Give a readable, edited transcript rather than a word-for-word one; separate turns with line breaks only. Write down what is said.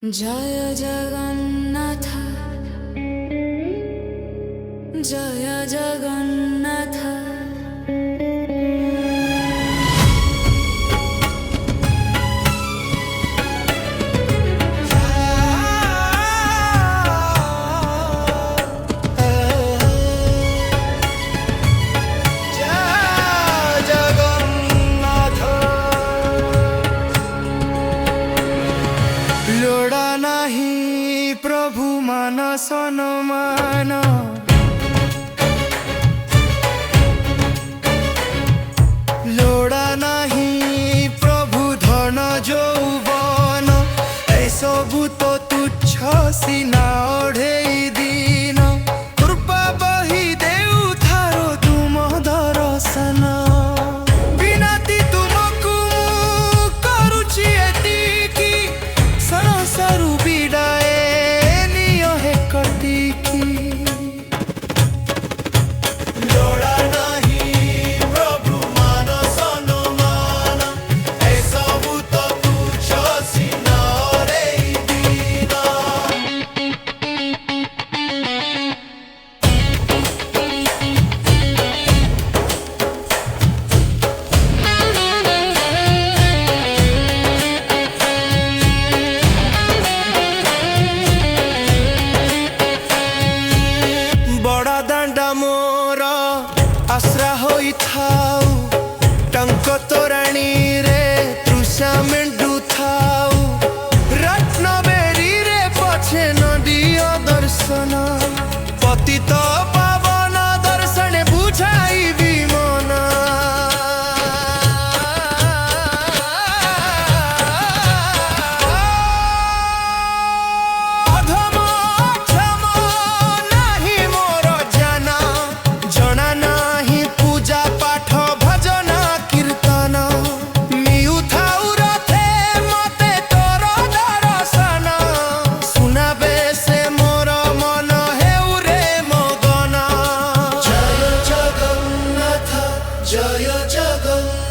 জয় জগন্নাথ জয় জগন্নাথ।
लोड़ा नहीं प्रभु मान सनमान, लोड़ा नहीं प्रभु धन जौवन, एसबु तो तुच्छ सीना ओढ़ेई दिन। कृपा बही देउ थारो तुम दर्शन, बिनाती तुमको करुछि एतिकी, संसारु बिडाए नियो हे कटिकी। लोड़ा नहीं प्रभु मान सनमान, एसबु तो तुच्छ सीना ओढ़ेई दिन। बड़ा दांडा मोर आश्रा होई थाऊ, टंक तोराणी रे तृषा मेंढु थाऊ। रत्न बेरी रे पछे नदियो दर्शन, पतित पावन दर्शन बुझाई विमन। अधम क्षम नाही मोर जाना, जना नाही पूजा पाठ भजन कीर्तन। मिउ थाउ रथे मते तोर दर्शन, सुनाबे से मोर मन हेउ रे मगन। जय जगन्नाथ जय जगन्नाथ।